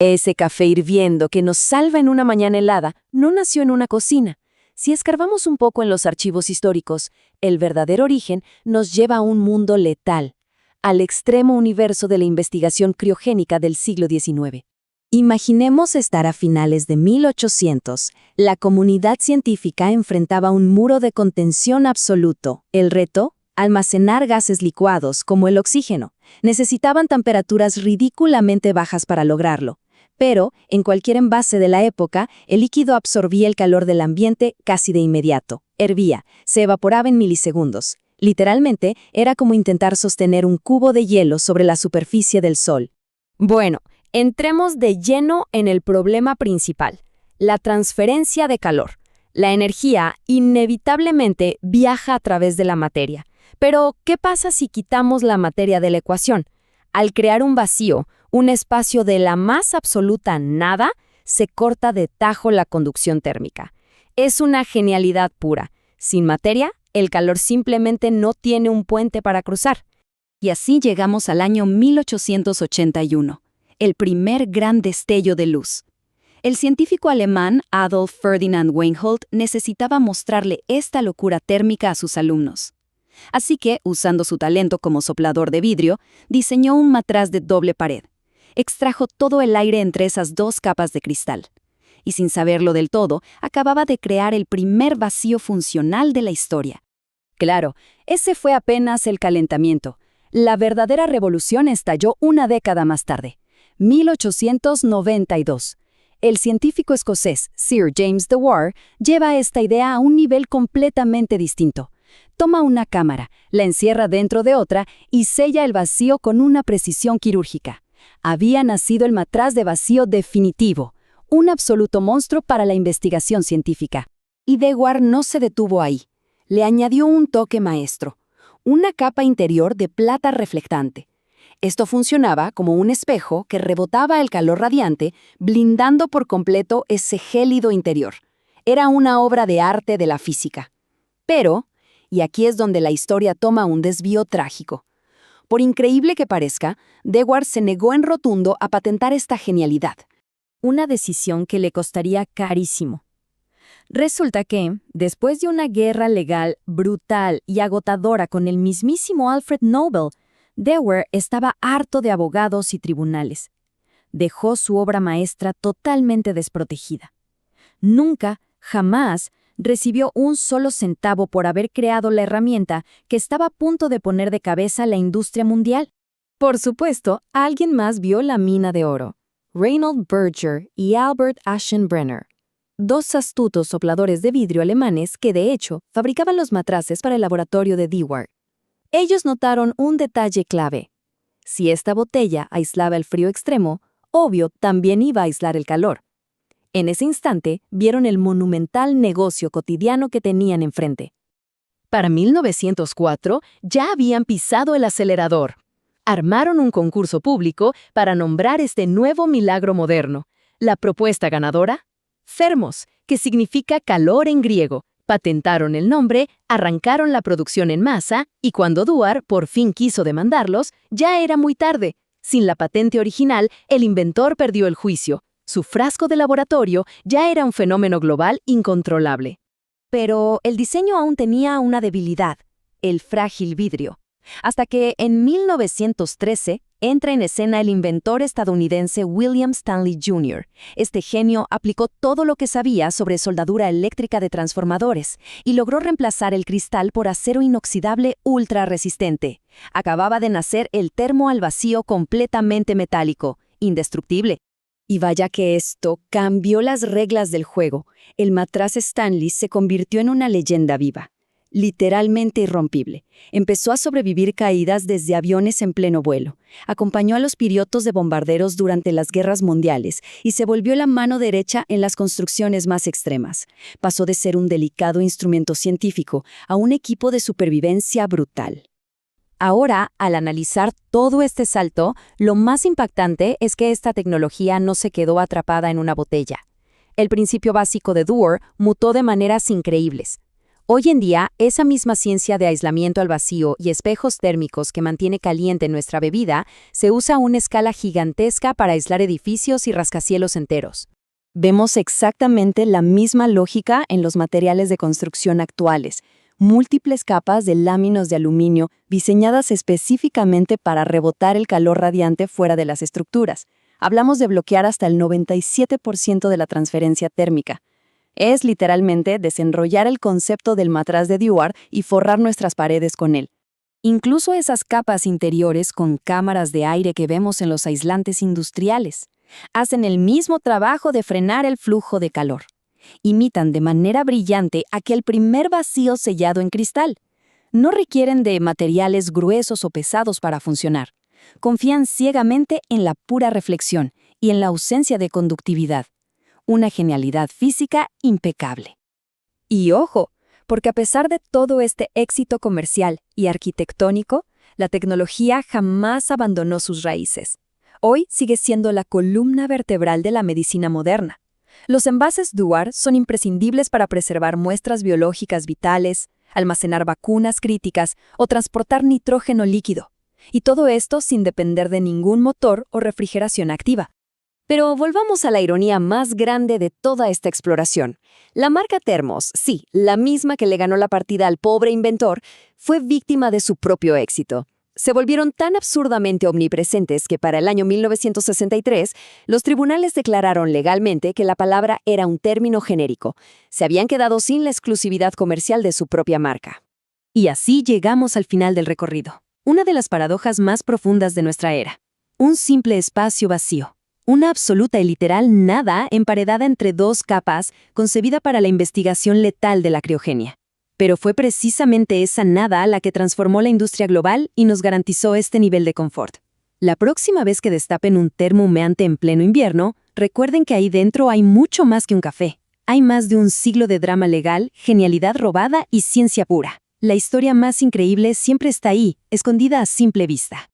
Ese café hirviendo que nos salva en una mañana helada no nació en una cocina. Si escarbamos un poco en los archivos históricos, el verdadero origen nos lleva a un mundo letal, al extremo universo de la investigación criogénica del siglo XIX. Imaginemos estar a finales de 1800. La comunidad científica enfrentaba un muro de contención absoluto. El reto: almacenar gases licuados como el oxígeno. Necesitaban temperaturas ridículamente bajas para lograrlo. Pero, en cualquier envase de la época, el líquido absorbía el calor del ambiente casi de inmediato. Hervía, se evaporaba en milisegundos. Literalmente, era como intentar sostener un cubo de hielo sobre la superficie del sol. Bueno, entremos de lleno en el problema principal, la transferencia de calor. La energía inevitablemente viaja a través de la materia. Pero, ¿qué pasa si quitamos la materia de la ecuación? Al crear un vacío, un espacio de la más absoluta nada, se corta de tajo la conducción térmica. Es una genialidad pura. Sin materia, el calor simplemente no tiene un puente para cruzar. Y así llegamos al año 1881, el primer gran destello de luz. El científico alemán Adolf Ferdinand Weinhold necesitaba mostrarle esta locura térmica a sus alumnos. Así que, usando su talento como soplador de vidrio, diseñó un matraz de doble pared. Extrajo todo el aire entre esas dos capas de cristal. Y sin saberlo del todo, acababa de crear el primer vacío funcional de la historia. Claro, ese fue apenas el calentamiento. La verdadera revolución estalló una década más tarde, 1892. El científico escocés Sir James Dewar lleva esta idea a un nivel completamente distinto. Toma una cámara, la encierra dentro de otra y sella el vacío con una precisión quirúrgica. Había nacido el matraz de vacío definitivo, un absoluto monstruo para la investigación científica. Y Dewar no se detuvo ahí. Le añadió un toque maestro, una capa interior de plata reflectante. Esto funcionaba como un espejo que rebotaba el calor radiante, blindando por completo ese gélido interior. Era una obra de arte de la física. Pero, y aquí es donde la historia toma un desvío trágico. Por increíble que parezca, Dewar se negó en rotundo a patentar esta genialidad. Una decisión que le costaría carísimo. Resulta que, después de una guerra legal brutal y agotadora con el mismísimo Alfred Nobel, Dewar estaba harto de abogados y tribunales. Dejó su obra maestra totalmente desprotegida. Nunca, jamás, recibió un solo centavo por haber creado la herramienta que estaba a punto de poner de cabeza la industria mundial. Por supuesto, alguien más vio la mina de oro: Reinhold Berger y Albert Aschenbrenner, dos astutos sopladores de vidrio alemanes que, de hecho, fabricaban los matraces para el laboratorio de Dewar. Ellos notaron un detalle clave. Si esta botella aislaba el frío extremo, obvio, también iba a aislar el calor. En ese instante, vieron el monumental negocio cotidiano que tenían enfrente. Para 1904 ya habían pisado el acelerador. Armaron un concurso público para nombrar este nuevo milagro moderno. La propuesta ganadora: Thermos, que significa calor en griego. Patentaron el nombre, arrancaron la producción en masa, y cuando Dewar por fin quiso demandarlos, ya era muy tarde. Sin la patente original, el inventor perdió el juicio. Su frasco de laboratorio ya era un fenómeno global incontrolable. Pero el diseño aún tenía una debilidad: el frágil vidrio. Hasta que, en 1913, entra en escena el inventor estadounidense William Stanley Jr. Este genio aplicó todo lo que sabía sobre soldadura eléctrica de transformadores y logró reemplazar el cristal por acero inoxidable ultra resistente. Acababa de nacer el termo al vacío completamente metálico, indestructible. Y vaya que esto cambió las reglas del juego. El matraz Stanley se convirtió en una leyenda viva, literalmente irrompible. Empezó a sobrevivir caídas desde aviones en pleno vuelo. Acompañó a los pilotos de bombarderos durante las guerras mundiales y se volvió la mano derecha en las construcciones más extremas. Pasó de ser un delicado instrumento científico a un equipo de supervivencia brutal. Ahora, al analizar todo este salto, lo más impactante es que esta tecnología no se quedó atrapada en una botella. El principio básico de Dewar mutó de maneras increíbles. Hoy en día, esa misma ciencia de aislamiento al vacío y espejos térmicos que mantiene caliente nuestra bebida se usa a una escala gigantesca para aislar edificios y rascacielos enteros. Vemos exactamente la misma lógica en los materiales de construcción actuales. Múltiples capas de láminas de aluminio diseñadas específicamente para rebotar el calor radiante fuera de las estructuras. Hablamos de bloquear hasta el 97% de la transferencia térmica. Es literalmente desenrollar el concepto del matraz de Dewar y forrar nuestras paredes con él. Incluso esas capas interiores con cámaras de aire que vemos en los aislantes industriales hacen el mismo trabajo de frenar el flujo de calor. Imitan de manera brillante aquel primer vacío sellado en cristal. No requieren de materiales gruesos o pesados para funcionar. Confían ciegamente en la pura reflexión y en la ausencia de conductividad. Una genialidad física impecable. Y ojo, porque a pesar de todo este éxito comercial y arquitectónico, la tecnología jamás abandonó sus raíces. Hoy sigue siendo la columna vertebral de la medicina moderna. Los envases Dewar son imprescindibles para preservar muestras biológicas vitales, almacenar vacunas críticas o transportar nitrógeno líquido. Y todo esto sin depender de ningún motor o refrigeración activa. Pero volvamos a la ironía más grande de toda esta exploración. La marca Thermos, sí, la misma que le ganó la partida al pobre inventor, fue víctima de su propio éxito. Se volvieron tan absurdamente omnipresentes que para el año 1963 los tribunales declararon legalmente que la palabra era un término genérico. Se habían quedado sin la exclusividad comercial de su propia marca. Y así llegamos al final del recorrido. Una de las paradojas más profundas de nuestra era. Un simple espacio vacío. Una absoluta y literal nada emparedada entre dos capas, concebida para la investigación letal de la criogenia. Pero fue precisamente esa nada la que transformó la industria global y nos garantizó este nivel de confort. La próxima vez que destapen un termo humeante en pleno invierno, recuerden que ahí dentro hay mucho más que un café. Hay más de un siglo de drama legal, genialidad robada y ciencia pura. La historia más increíble siempre está ahí, escondida a simple vista.